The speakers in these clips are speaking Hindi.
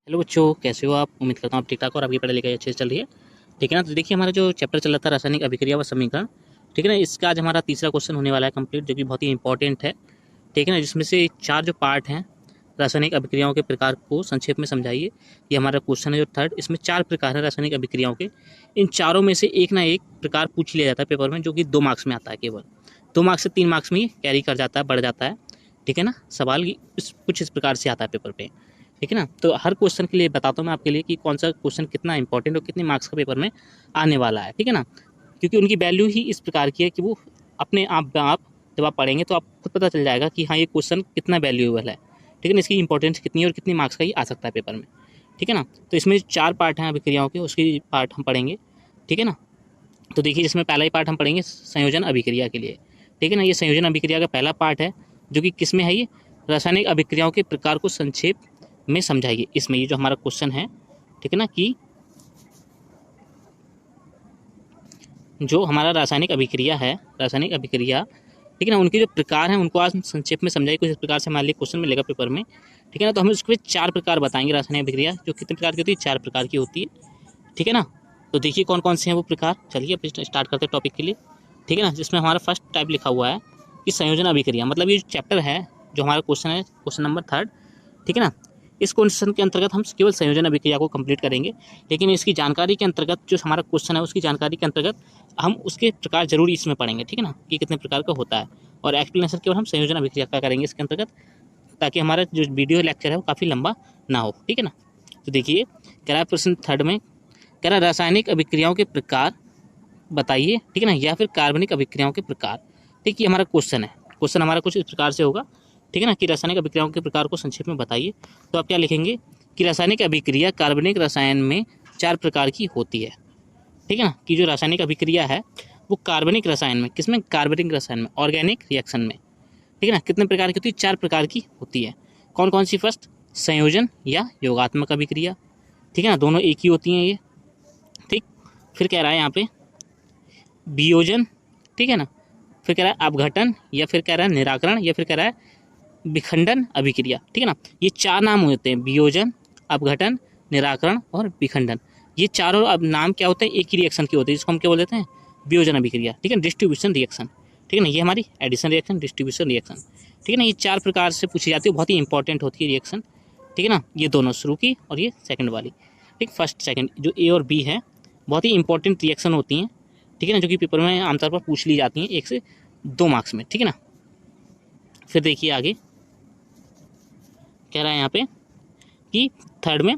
हेलो बच्चों, कैसे हो आप? उम्मीद करता हूँ आप ठीक ठाक और आपकी पढ़ाई लिखाई अच्छे से चल रही है। ठीक है ना। तो देखिए, हमारा जो चैप्टर चल रहा था रासायनिक अभिक्रिया व समीकरण, ठीक है ना, इसका आज हमारा तीसरा क्वेश्चन होने वाला है कंप्लीट, जो कि बहुत ही इंपॉर्टेंट है। ठीक है ना, जिसमें से चार जो पार्ट हैं, रासायनिक अभिक्रियाओं के प्रकार को संक्षेप में समझाइए। ये हमारा क्वेश्चन है जो थर्ड। इसमें चार प्रकार है रासायनिक अभिक्रियाओं के। इन चारों में से एक ना एक प्रकार पूछ लिया जाता है पेपर में, जो कि 2 मार्क्स में आता है। केवल 2 मार्क्स से 3 मार्क्स में ही कैरी कर जाता है, बढ़ जाता है। ठीक है ना। सवाल कुछ इस प्रकार से आता है पेपर पे। ठीक है ना। तो हर क्वेश्चन के लिए बताता हूँ मैं आपके लिए कि कौन सा क्वेश्चन कितना इंपॉर्टेंट और कितने मार्क्स का पेपर में आने वाला है। ठीक है ना। क्योंकि उनकी वैल्यू ही इस प्रकार की है कि वो अपने आप जब आप पढ़ेंगे तो आप खुद पता चल जाएगा कि हाँ, ये क्वेश्चन कितना वैल्यूएबल है। ठीक है ना। इसकी इंपॉर्टेंस कितनी है और कितने मार्क्स का ही आ सकता है पेपर में। ठीक है ना। तो इसमें 4 पार्ट हैं अभिक्रियाओं के, उसकी पार्ट हम पढ़ेंगे। ठीक है ना। तो देखिए, जिसमें पहला ही पार्ट हम पढ़ेंगे संयोजन अभिक्रिया के लिए। ठीक है ना। ये संयोजन अभिक्रिया का पहला पार्ट है, जो कि किसमें है? ये रासायनिक अभिक्रियाओं के प्रकार को संक्षेप में समझाइए। इसमें ये जो हमारा क्वेश्चन है, ठीक है ना, कि जो हमारा रासायनिक अभिक्रिया है, रासायनिक अभिक्रिया, ठीक है ना, उनके जो प्रकार हैं उनको आज संक्षेप में समझाइए। कुछ इस प्रकार से हमारे लिए क्वेश्चन मिलेगा पेपर में। ठीक है ना। तो हम उसके 4 प्रकार बताएंगे रासायनिक अभिक्रिया, जो कितने प्रकार की होती है? 4 प्रकार की होती है। ठीक है ना। तो देखिए कौन कौन से हैं वो प्रकार। चलिए अब स्टार्ट करते हैं टॉपिक के लिए। ठीक है ना। जिसमें हमारा फर्स्ट टाइप लिखा हुआ है कि संयोजन अभिक्रिया, मतलब ये जो चैप्टर है, जो हमारा क्वेश्चन है, क्वेश्चन नंबर थर्ड। ठीक है ना। इस क्वेश्चन के अंतर्गत हम केवल संयोजन अभिक्रिया को कंप्लीट करेंगे, लेकिन इसकी जानकारी के अंतर्गत जो हमारा क्वेश्चन है उसकी जानकारी के अंतर्गत हम उसके प्रकार जरूर इसमें पढ़ेंगे। ठीक है ना, कि कितने प्रकार का होता है, और एक्सप्लेनेशन केवल हम संयोजन अभिक्रिया का करेंगे इसके अंतर्गत, ताकि हमारा जो वीडियो लेक्चर है वो काफ़ी लंबा ना हो। ठीक है ना। तो देखिए, कह रहा है प्रश्न थर्ड में, कह रहा रासायनिक अभिक्रियाओं के प्रकार बताइए। ठीक है ना, या फिर कार्बनिक अभिक्रियाओं के प्रकार। ठीक, ये हमारा क्वेश्चन है। क्वेश्चन हमारा कुछ इस प्रकार से होगा। ठीक है ना, कि रासायनिक अभिक्रियाओं के प्रकार को संक्षेप में बताइए। तो आप क्या लिखेंगे कि रासायनिक अभिक्रिया कार्बनिक रसायन में 4 प्रकार की होती है। ठीक है ना, कि जो रासायनिक अभिक्रिया है वो कार्बनिक रसायन में, किसमें? कार्बनिक रसायन में, ऑर्गेनिक रिएक्शन में। ठीक है ना। कितने प्रकार की होती है? 4 प्रकार की होती है। कौन कौन सी? फर्स्ट, संयोजन या योगात्मक अभिक्रिया। ठीक है ना, दोनों एक ही होती हैं ये। ठीक। फिर कह रहा है यहाँ पे वियोजन। ठीक है ना। फिर कह रहा है अपघटन, या फिर कह रहा है निराकरण, या फिर कह रहा है विखंडन अभिक्रिया। ठीक है ना। ये 4 नाम होते हैं, वियोजन, अपघटन, निराकरण और विखंडन। ये चारों अब नाम क्या होते हैं? एक ही रिएक्शन के होते हैं, जिसको हम क्या बोल देते हैं? वियोजन अभिक्रिया। ठीक है, डिस्ट्रीब्यूशन रिएक्शन। ठीक है ना, ये हमारी एडिशन रिएक्शन, डिस्ट्रीब्यूशन रिएक्शन। ठीक है ना, ये 4 प्रकार से पूछी जाती है, बहुत ही इंपॉर्टेंट होती है रिएक्शन। ठीक है ना, ये दोनों शुरू की और ये सेकंड वाली। ठीक, फर्स्ट सेकंड जो ए और बी है, बहुत ही इंपॉर्टेंट रिएक्शन होती हैं। ठीक है ना, जो कि पेपर में आमतौर पर पूछ ली जाती हैं 1 से 2 मार्क्स में। ठीक है ना। फिर देखिए आगे कह रहा है यहाँ पे कि थर्ड में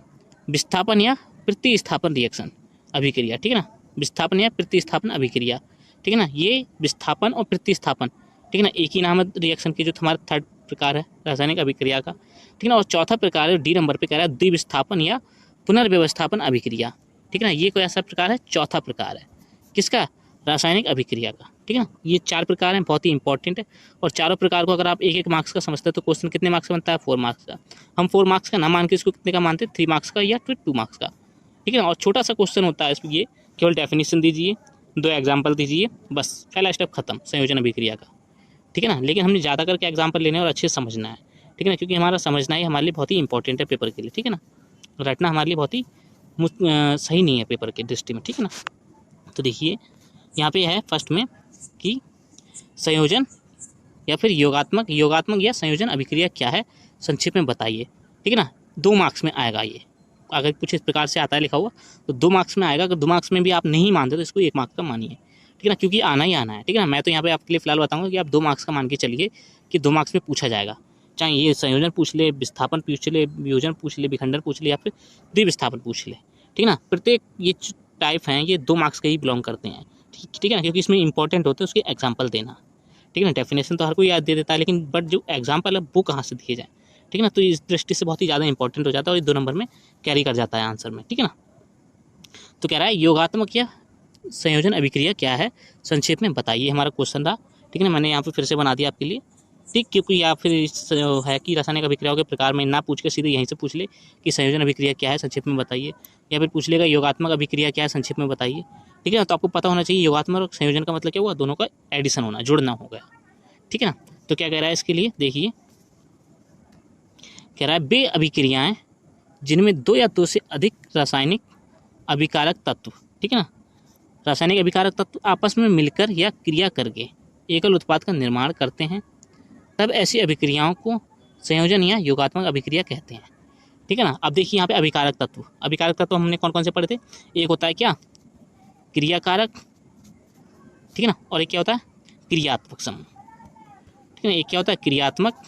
विस्थापन या प्रतिस्थापन रिएक्शन अभिक्रिया। ठीक है ना, विस्थापन या प्रतिस्थापन अभिक्रिया। ठीक है ना, ये विस्थापन और प्रतिस्थापन, ठीक है ना, एक ही नाम है रिएक्शन की, जो हमारा थर्ड प्रकार है रासायनिक अभिक्रिया का। ठीक है ना। और चौथा प्रकार है, डी नंबर पे कह रहा है द्विविस्थापन या पुनर्व्यवस्थापन अभिक्रिया। ठीक है ना, ये कोई ऐसा प्रकार है? चौथा प्रकार है किसका? रासायनिक अभिक्रिया का। ठीक है ना। ये 4 प्रकार हैं, बहुत ही इंपॉर्टेंट है। और चारों प्रकार को अगर आप 1-1 मार्क्स का समझते हैं तो क्वेश्चन कितने मार्क्स का बनता है? 4 मार्क्स का। हम 4 मार्क्स का ना मान के इसको कितने का मानते हैं? 3 मार्क्स का या फिर 2 मार्क्स का। ठीक है ना। और छोटा सा क्वेश्चन होता है इसमें, ये केवल डेफिनेशन दीजिए, 2 एग्जाम्पल दीजिए, बस पहला स्टेप खत्म संयोजन अभिक्रिया का। ठीक है ना। लेकिन हमने ज़्यादा करके एग्जाम्पल लेने और अच्छे से समझना है। ठीक है ना, क्योंकि हमारा समझना ही हमारे लिए बहुत ही इंपॉर्टेंट है पेपर के लिए। ठीक है ना, रटना हमारे लिए बहुत ही सही नहीं है पेपर के दृष्टि में। ठीक है ना। तो देखिए यहाँ पे है फर्स्ट में कि संयोजन या फिर योगात्मक या संयोजन अभिक्रिया क्या है, संक्षेप में बताइए। ठीक है ना, 2 मार्क्स में आएगा ये। अगर कुछ इस प्रकार से आता है लिखा हुआ तो 2 मार्क्स में आएगा। अगर 2 मार्क्स में भी आप नहीं मानते तो इसको 1 मार्क्स का मानिए। ठीक है ना, क्योंकि आना ही आना है। ठीक है ना, मैं तो यहाँ पे आपके लिए फिलहाल बताऊंगा कि आप 2 मार्क्स का मान के चलिए कि 2 मार्क्स में पूछा जाएगा, चाहे ये संयोजन पूछ ले, विस्थापन पूछ ले, वियोजन पूछ ले, विखंडन पूछ ले, या फिर द्विविस्थापन पूछ ले। ठीक है ना, प्रत्येक ये टाइप हैं ये 2 मार्क्स के ही बिलोंग करते हैं। ठीक है ना, क्योंकि इसमें इंपॉर्टेंट होते हैं उसके एग्जाम्पल देना। ठीक है ना, डेफिनेशन तो हर कोई याद दे देता है, लेकिन बट जो एग्जाम्पल है वो कहाँ से दिए जाए। ठीक है ना, तो इस दृष्टि से बहुत ही ज़्यादा इंपॉर्टेंट हो जाता है और 2 नंबर में कैरी कर जाता है आंसर में। ठीक है ना। तो कह रहा है योगात्मक या संयोजन अभिक्रिया क्या है, संक्षेप में बताइए, हमारा क्वेश्चन था। ठीक है ना, मैंने यहाँ पे फिर से बना दिया आपके लिए। ठीक, क्योंकि या फिर है कि रासायनिक अभिक्रियाओं के प्रकार में ना पूछ के सीधे यहीं से पूछ ले कि संयोजन अभिक्रिया क्या है, संक्षेप में बताइए, या फिर पूछ लेगा योगात्मक अभिक्रिया क्या है, संक्षेप में बताइए। ठीक है ना, तो आपको पता होना चाहिए योगात्मक और संयोजन का मतलब क्या हुआ? दोनों का एडिशन होना, जुड़ना हो गया। ठीक है ना। तो क्या कह रहा है इसके लिए, देखिए कह रहा है वे अभिक्रियाएं जिनमें दो या दो से अधिक रासायनिक अभिकारक तत्व, ठीक है ना, रासायनिक अभिकारक तत्व आपस में मिलकर या क्रिया करके एकल उत्पाद का निर्माण करते हैं, तब ऐसी अभिक्रियाओं को संयोजन या योगात्मक अभिक्रिया कहते हैं। ठीक है ना। अब देखिए यहाँ पे अभिकारक तत्व हमने कौन कौन से पढ़े थे। एक होता है क्या, क्रियाकारक, ठीक है ना, और एक क्या होता है क्रियात्मक समूह, ठीक है ना। एक क्या होता है क्रियात्मक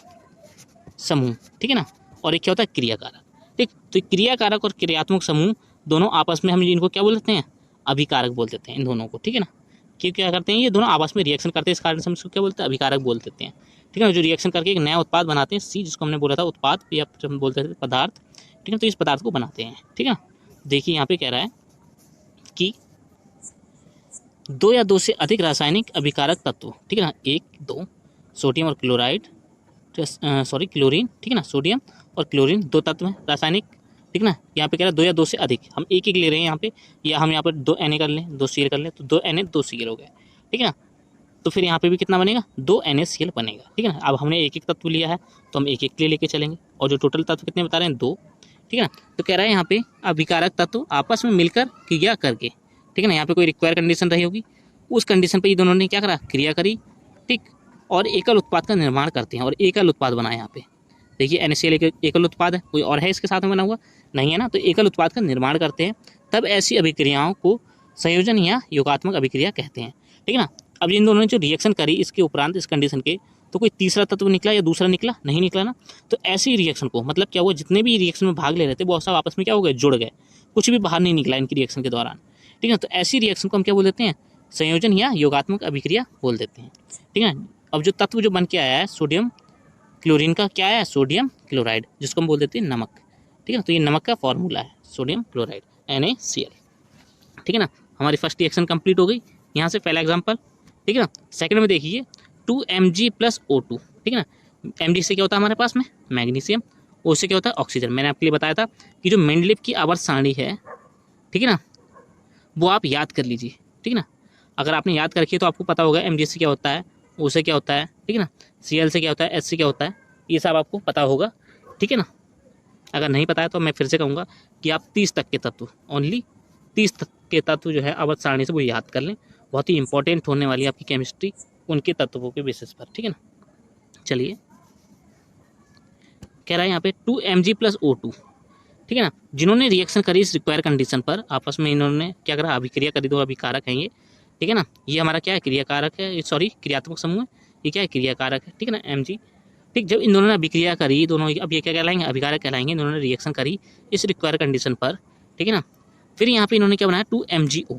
समूह, ठीक है ना, और एक क्या होता है क्रियाकारक। ठीक, तो क्रियाकारक और क्रियात्मक समूह दोनों आपस में हम इनको क्या बोल देते हैं, अभिकारक बोल देते हैं इन दोनों को, ठीक है ना। क्यों क्या करते हैं, ये दोनों आपस में रिएक्शन करते हैं, इस कारण से हम इसको क्या बोलते हैं, अभिकारक बोल देते हैं, ठीक है ना। जो रिएक्शन करके एक नया उत्पाद बनाते हैं, सी जिसको हमने बोला था उत्पाद या हम बोलते थे पदार्थ, ठीक है। तो इस पदार्थ को बनाते हैं, ठीक है ना। देखिए यहाँ पे कह रहा है कि दो या दो से अधिक रासायनिक अभिकारक तत्व, ठीक है ना, एक दो सोडियम और क्लोराइड, क्लोरीन, ठीक है ना, सोडियम और क्लोरीन दो तत्व हैं रासायनिक, ठीक है ना। यहाँ पे कह रहा है दो या दो से अधिक, हम एक एक ले रहे हैं यहाँ पे, या हम यहाँ पर दो Na कर लें, दो Cl कर लें, तो दो Na दो Cl हो गए, ठीक है ना। तो फिर यहाँ पे भी कितना बनेगा, दो NaCl बनेगा, ठीक है ना। अब हमने एक एक तत्व लिया है तो हम एक एक के लिए लेके चलेंगे, और जो टोटल तत्व कितने बता रहे हैं, दो, ठीक है ना। तो कह रहा है यहाँ पे अभिकारक तत्व आपस में मिलकर क्रिया करके, ठीक है ना, यहाँ पे कोई रिक्वायर कंडीशन रही होगी, उस कंडीशन पे ये दोनों ने क्या करा, क्रिया करी, ठीक, और एकल उत्पाद का निर्माण करते हैं, और एकल उत्पाद बना है यहाँ पे। देखिए NaCl एक एकल उत्पाद है, कोई और है इसके साथ में बना हुआ नहीं है ना, तो एकल उत्पाद का निर्माण करते हैं, तब ऐसी अभिक्रियाओं को संयोजन या योगात्मक अभिक्रिया कहते हैं, ठीक है ना। अब इन दोनों ने जो रिएक्शन करी, इसके उपरांत इस कंडीशन के, तो कोई तीसरा तत्व निकला या दूसरा निकला, नहीं निकला ना। तो ऐसी रिएक्शन को मतलब क्या हुआ, जितने भी रिएक्शन में भाग ले रहे थे वो सब आपस में क्या हो गए, जुड़ गए, कुछ भी बाहर नहीं निकला इनकी रिएक्शन के दौरान, ठीक है। तो ऐसी रिएक्शन को हम क्या बोल देते हैं, संयोजन या योगात्मक अभिक्रिया बोल देते हैं, ठीक है। अब जो तत्व जो बन के आया है सोडियम क्लोरीन का, क्या है, सोडियम क्लोराइड, जिसको हम बोल देते हैं नमक, ठीक है। तो ये नमक का फॉर्मूला है सोडियम क्लोराइड NaCl, ठीक है ना। हमारी फर्स्ट रिएक्शन कंप्लीट हो गई, यहाँ से पहला एग्जाम्पल, ठीक है ना। सेकंड में देखिए 2Mg + O2, ठीक है ना। Mg से क्या होता है हमारे पास में मैग्नीशियम, O से क्या होता है ऑक्सीजन। मैंने आपके लिए बताया था कि जो मेंडलीव की आवर्त सारणी है, ठीक है ना, वो आप याद कर लीजिए, ठीक है ना। अगर आपने याद कर रखी है तो आपको पता होगा Mg से क्या होता है, O से क्या होता है, ठीक है ना, Cl से क्या होता है, H से क्या होता है, ये सब आपको पता होगा, ठीक है ना। अगर नहीं पता है तो मैं फिर से कहूँगा कि आप 30 तक के तत्व, ओनली 30 तक के तत्व जो है आवर्त सारणी से वो याद कर लें, बहुत ही इंपॉर्टेंट होने वाली है आपकी केमिस्ट्री उनके तत्वों के बेसिस पर, ठीक है ना। चलिए कह रहा है यहाँ पे 2Mg + O2, ठीक है ना, जिन्होंने रिएक्शन करी इस रिक्वायर कंडीशन पर, आपस में इन्होंने क्या करा, अभिक्रिया करी, दो अभिकारक हैं ये, ठीक है ना। ये हमारा क्या है, क्रियाकारक है, सॉरी क्रियात्मक समूह है, ये क्या है, क्रियाकारक है, ठीक है ना, Mg, ठीक। जब इन दोनों ने अभिक्रिया करी, दोनों अब ये क्या कहलाएंगे, अभिकारक कहलाएंगे, इन्होंने रिएक्शन करी इस रिक्वायर कंडीशन पर, ठीक है ना। फिर यहाँ पे इन्होंने क्या बनाया 2MgO,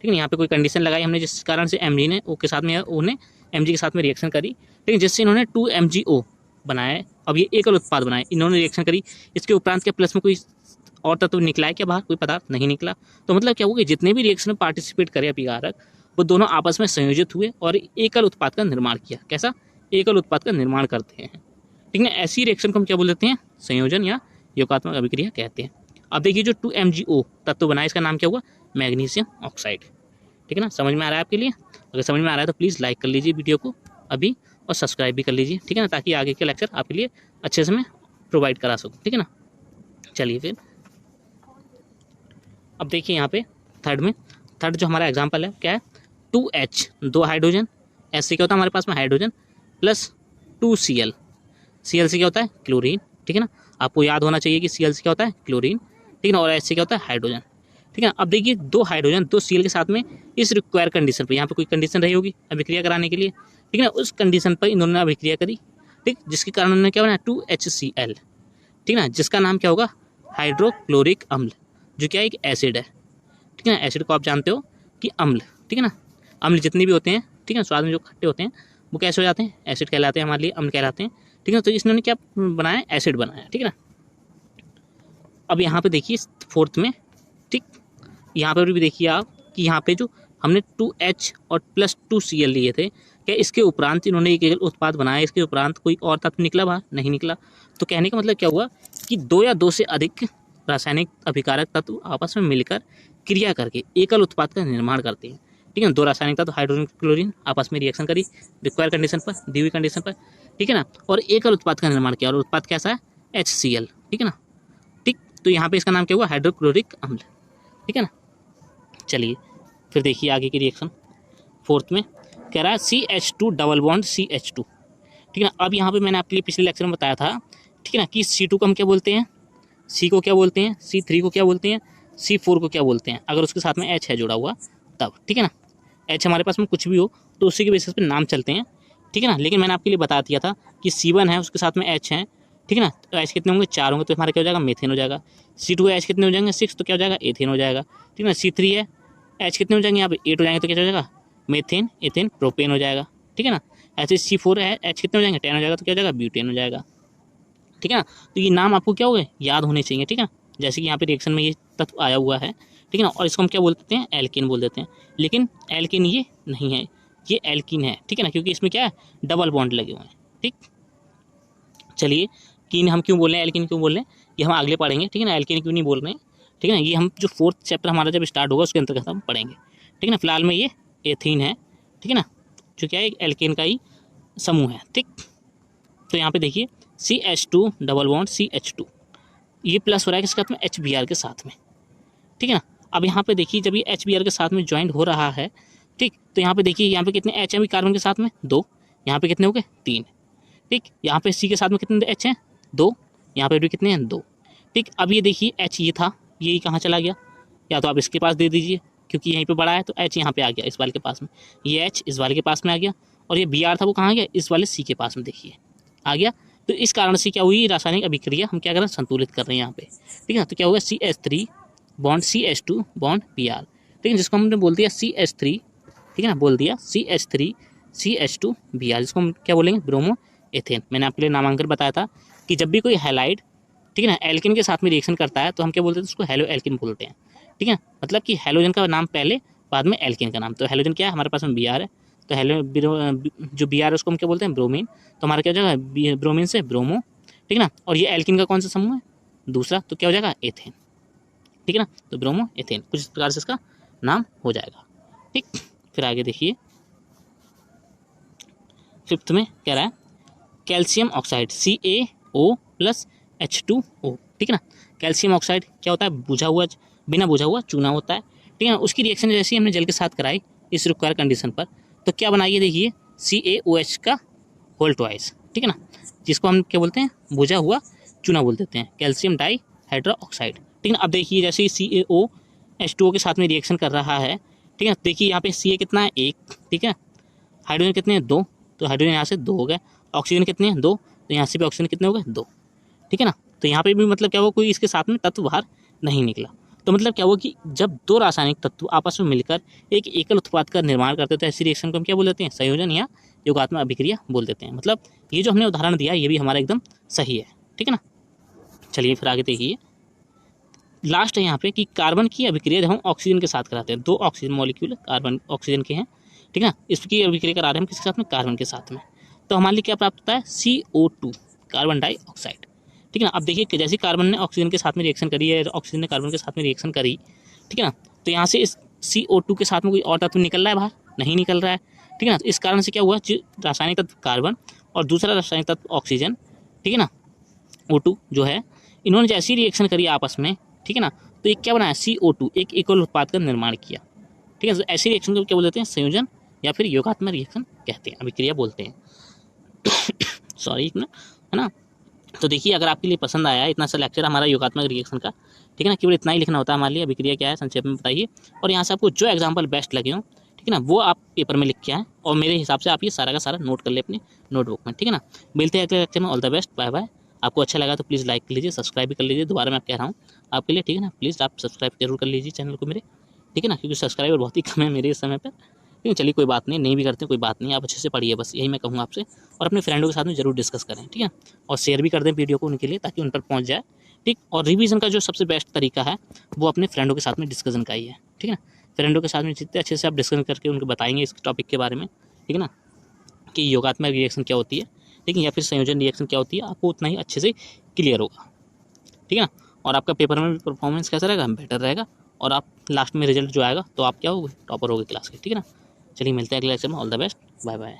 ठीक है। यहाँ पे कोई कंडीशन लगाई हमने, जिस कारण से Mg ने O के साथ में, O ने Mg के साथ में रिएक्शन करी, ठीक है, जिससे इन्होंने 2MgO बनाया। अब ये एकल उत्पाद बनाए, इन्होंने रिएक्शन करी, इसके उपरांत क्या प्लस में कोई और तत्व निकला है क्या बाहर, कोई पदार्थ नहीं निकला। तो मतलब क्या हुआ कि जितने भी रिएक्शन में पार्टिसिपेट करे अभिकारक, वो दोनों आपस में संयोजित हुए और एकल उत्पाद का निर्माण किया। कैसा, एकल उत्पाद का निर्माण करते हैं, ठीक है। ऐसी रिएक्शन को हम क्या बोल देते हैं, संयोजन या योगात्मक अभिक्रिया कहते हैं। अब देखिए जो 2MgO तत्व बनाया, इसका नाम क्या हुआ, मैग्नीशियम ऑक्साइड, ठीक है ना। समझ में आ रहा है आपके लिए, अगर समझ में आ रहा है तो प्लीज़ लाइक कर लीजिए वीडियो को अभी, और सब्सक्राइब भी कर लीजिए, ठीक है ना, ताकि आगे के लेक्चर आपके लिए अच्छे से मैं प्रोवाइड करा सकूँ, ठीक है ना। चलिए फिर अब देखिए यहाँ पे थर्ड जो हमारा एग्जाम्पल है क्या है, 2H, दो हाइड्रोजन, H से क्या होता है हमारे पास में हाइड्रोजन, प्लस 2Cl, Cl से क्या होता है क्लोरीन, ठीक है ना। आपको याद होना चाहिए कि Cl से क्या होता है क्लोरीन, ठीक है ना, और H से क्या होता है हाइड्रोजन, ठीक है। अब देखिए दो हाइड्रोजन दो Cl के साथ में इस रिक्वायर कंडीशन पर, यहाँ पे कोई कंडीशन रही होगी अभिक्रिया कराने के लिए, ठीक है ना, उस कंडीशन पर इन्होंने अभिक्रिया करी, ठीक, जिसके कारण उन्होंने क्या बनाया 2HCl, ठीक है ना, जिसका नाम क्या होगा, हाइड्रोक्लोरिक अम्ल, जो क्या एक एसिड है, ठीक है ना। एसिड को आप जानते हो कि अम्ल, ठीक है ना, अम्ल जितने भी होते हैं, ठीक है, स्वाद में जो खट्टे होते हैं वो कैसे हो जाते हैं, एसिड कहलाते हैं, हमारे लिए अम्ल कहलाते हैं, ठीक है। तो इसने क्या बनाया, एसिड बनाया, ठीक है ना। अब यहाँ पे देखिए फोर्थ में, ठीक, यहाँ पर भी देखिए आप कि यहाँ पे जो हमने 2H और प्लस 2Cl लिए थे, क्या इसके उपरांत इन्होंने एक उत्पाद बनाया, इसके उपरांत कोई और तत्व निकला बाहर, नहीं निकला। तो कहने का मतलब क्या हुआ कि दो या दो से अधिक रासायनिक अभिकारक तत्व आपस में मिलकर क्रिया करके एकल उत्पाद का निर्माण करते हैं, ठीक है। दो रासायनिक तत्व हाइड्रोजन क्लोरीन आपस में रिएक्शन करी रिक्वायर कंडीशन पर, दी हुई कंडीशन पर, ठीक है ना, और एकल उत्पाद का निर्माण किया, और उत्पाद कैसा है HCl, ठीक है ना, ठीक। तो यहाँ पे इसका नाम क्या हुआ, हाइड्रोक्लोरिक अम्ल, ठीक है ना। चलिए फिर देखिए आगे की रिएक्शन। फोर्थ में कह रहा है CH2 डबल बॉन्ड CH2, ठीक है ना। अब यहाँ पे मैंने आपके लिए पिछले लेक्चर में बताया था, ठीक है ना, कि C2 को हम क्या बोलते हैं, C को क्या बोलते हैं, C3 को क्या बोलते हैं, C4 को क्या बोलते हैं, अगर उसके साथ में H है जुड़ा हुआ तब, ठीक है ना। H हमारे पास में कुछ भी हो तो उसी के बेसिस पे नाम चलते हैं, ठीक है ना। लेकिन मैंने आपके लिए बता दिया था कि C1 है उसके साथ में H है, ठीक है ना, तो H कितने होंगे, 4 होंगे, तो हमारा क्या हो जाएगा, मीथेन हो जाएगा। C2 है H कितने हो जाएंगे, 6, तो क्या हो जाएगा, एथेन हो जाएगा, ठीक है ना। C3 है H कितने हो जाएंगे, यहाँ पे 8 हो जाएंगे, तो क्या हो जाएगा, मेथेन एथेन प्रोपेन हो जाएगा, ठीक है ना। ऐसे C4 है H कितने हो जाएंगे, 10 हो जाएगा, तो क्या हो जाएगा, ब्यूटेन हो जाएगा, ठीक है ना। तो ये नाम आपको क्या हो गए, याद होने चाहिए, ठीक है ना। जैसे कि यहाँ पे रिएक्शन में ये तत्व आया हुआ है, ठीक है ना, और इसको हम क्या बोल देते हैं, एल्किन बोल देते हैं। लेकिन एल्किन ये नहीं है, ये एल्किन है, ठीक है ना, क्योंकि इसमें क्या है, डबल बॉन्ड लगे हुए हैं, ठीक। चलिए कीन हम क्यों बोल रहे हैं, एल्किन क्यों बोल रहे हैं, ये हम आगे पढ़ेंगे, ठीक है ना। एल्किन क्यों नहीं बोल रहे हैं, ठीक है ना, ये हम जो 4th चैप्टर हमारा जब स्टार्ट होगा उसके अंतर्गत हम पढ़ेंगे, ठीक है ना। फिलहाल में ये एथीन है, ठीक है ना, जो क्या है, एक एल्केन का ही समूह है, ठीक। तो यहाँ पे देखिए CH2 डबल बॉन्ड CH2, ये प्लस हो रहा है किसके साथ में, HBr के साथ में, ठीक है ना। अब यहाँ पे देखिए जब ये HBr के साथ में ज्वाइंट हो रहा है, ठीक, तो यहाँ पे देखिए यहाँ पे कितने H हैं अभी कार्बन के साथ में, 2, यहाँ पे कितने हो गए, 3, ठीक। यहाँ पे C के साथ में कितने H हैं, 2, यहाँ पे भी कितने हैं, 2, ठीक। अब ये देखिए H ये था, ये कहाँ चला गया, या तो आप इसके पास दे दीजिए क्योंकि यहीं पे बड़ा है, तो H यहाँ पे आ गया इस वाले के पास में, ये H इस वाले के पास में आ गया, और ये Br था वो कहाँ गया, इस वाले C के पास में, देखिए आ गया। तो इस कारण से क्या हुई, रासायनिक अभिक्रिया हम क्या कर रहे हैं, संतुलित कर रहे हैं यहाँ पे, ठीक है ना। तो क्या होगा, CH3 bond CH2 bond Br, ठीक है, जिसको हमने बोल दिया CH3, ठीक है ना, बोल दिया CH3 CH2 Br, जिसको हम क्या बोलेंगे, ब्रोमो एथेन। मैंने आपके लिए नामांकन बताया था कि जब भी कोई हैलाइड, ठीक है ना, एल्किन के साथ में रिएक्शन करता है तो हम क्या बोलते हैं, उसको हेलो एल्किन बोलते हैं, ठीक है। मतलब कि हेलोजन का नाम पहले, बाद में एल्किन का नाम। तो हेलोजन क्या है, हमारे पास में Br है, तो हेलो जो Br है उसको हम क्या बोलते हैं, ब्रोमीन। तो हमारा क्या हो जाएगा, ब्रोमीन से ब्रोमो, ठीक है ना। और ये एल्किन का कौन सा समूह है, दूसरा, तो क्या हो जाएगा, एथेन, ठीक है ना। तो ब्रोमो एथेन कुछ इस प्रकार से इसका नाम हो जाएगा, ठीक। फिर आगे देखिए 5th में कह रहा है calcium oxide CaO plus H2O, ठीक है ना। कैल्शियम ऑक्साइड क्या होता है, बुझा हुआ, बिना बुझा हुआ चूना होता है, ठीक है ना। उसकी रिएक्शन जैसी हमने जल के साथ कराई इस रिक्वायर कंडीशन पर, तो क्या बनाइए, देखिए CaOH का होल ट्वाइस, ठीक है ना, जिसको हम क्या बोलते हैं, बुझा हुआ चूना बोल देते हैं, कैल्शियम डाई हाइड्रो ऑक्साइड, ठीक है ना। अब देखिए जैसे ही CaOH2O के साथ में रिएक्शन कर रहा है, ठीक है, देखिए यहाँ पे Ca कितना है, 1, ठीक है, हाइड्रोजन कितने हैं, 2, तो हाइड्रोजन यहाँ से 2 हो गए, ऑक्सीजन कितने हैं, 2, तो यहाँ से भी ऑक्सीजन कितने हो गए, 2, ठीक है ना। तो यहाँ पे भी मतलब क्या हुआ, कोई इसके साथ में तत्व बाहर नहीं निकला। तो मतलब क्या हुआ कि जब 2 रासायनिक तत्व आपस में मिलकर एक एकल उत्पाद का निर्माण करते हैं तो ऐसी रिएक्शन को हम क्या बोल देते हैं, संयोजन या योगात्मक अभिक्रिया बोल देते हैं। मतलब ये जो हमने उदाहरण दिया ये भी हमारा एकदम सही है, ठीक है ना। चलिए फिर आगे देखिए, लास्ट है यहाँ पे कि कार्बन की अभिक्रिया जब हम ऑक्सीजन के साथ कराते हैं, 2 ऑक्सीजन मॉलिक्यूल कार्बन ऑक्सीजन के हैं, ठीक है ना, इसकी अभिक्रिया करा रहे हैं हम किसके साथ में, कार्बन के साथ में, तो हमारे लिए क्या प्राप्त होता है, CO2 कार्बन डाइऑक्साइड, ठीक है ना। अब देखिए कि जैसे कार्बन ने ऑक्सीजन के साथ में रिएक्शन करी है, ऑक्सीजन ने कार्बन के साथ में रिएक्शन करी, ठीक है ना, तो यहाँ से इस CO2 के साथ में कोई और तत्व निकल रहा है बाहर, नहीं निकल रहा है, ठीक है ना। तो इस कारण से क्या हुआ, रासायनिक तत्व कार्बन और दूसरा रासायनिक तत्व ऑक्सीजन, ठीक है ना, O2 जो है, इन्होंने जैसी रिएक्शन करी आपस में, ठीक है ना, तो एक क्या बनाया, CO2 एक एकल उत्पाद का निर्माण किया, ठीक है। तो ऐसी रिएक्शन को क्या बोल देते हैं, संयोजन या फिर योगात्मक रिएक्शन कहते हैं, अभिक्रिया बोलते हैं। सॉरी है ना। तो देखिए अगर आपके लिए पसंद आया इतना सा लेक्चर हमारा योगात्मक रिएक्शन का, ठीक है ना, केवल इतना ही लिखना होता है हमारे लिए, अभिक्रिया क्या है संक्षेप में बताइए, और यहाँ से आपको जो एग्जाम्पल बेस्ट लगे हो, ठीक है ना, वो आप पेपर में लिख के आएँ, और मेरे हिसाब से आप ये सारा का सारा नोट कर ले अपने नोटबुक में, ठीक है ना। मिलते हैं अगले लेक्चर में, all the best, bye bye. आपको अच्छा लगा तो प्लीज़ लाइक कर लीजिए, सब्सक्राइब भी कर लीजिए, दोबारा मैं कह रहा हूँ आपके लिए, ठीक है ना। प्लीज़ आप सब्सक्राइब जरूर कर लीजिए चैनल को मेरे, ठीक है ना, क्योंकि सब्सक्राइबर बहुत ही कम है मेरे इस समय पर, ठीक है। चलिए कोई बात नहीं भी करते कोई बात नहीं, आप अच्छे से पढ़िए, बस यही मैं कहूँगा आपसे, और अपने फ्रेंडों के साथ में जरूर डिस्कस करें, ठीक है, और शेयर भी कर दें वीडियो को उनके लिए ताकि उन पर पहुँच जाए, ठीक। और रिवीजन का जो सबसे बेस्ट तरीका है वो अपने फ्रेंडों के साथ में डिस्कशन का ही है, ठीक है ना। फ्रेंडों के साथ में जितने अच्छे से आप डिस्कशन करके उनको बताएंगे इस टॉपिक के बारे में, ठीक है ना, कि योगात्मक रिएक्शन क्या होती है, ठीक है, या फिर संयोजन रिएक्शन क्या होती है, आपको उतना ही अच्छे से क्लियर होगा, ठीक है ना। और आपका पेपर में परफॉर्मेंस कैसा रहेगा, बेटर रहेगा, और आप लास्ट में रिजल्ट जो आएगा तो आप क्या होगे, टॉपर होगे क्लास के, ठीक है ना। चलिए मिलते हैं अगले लेक्चर में, all the best, bye bye.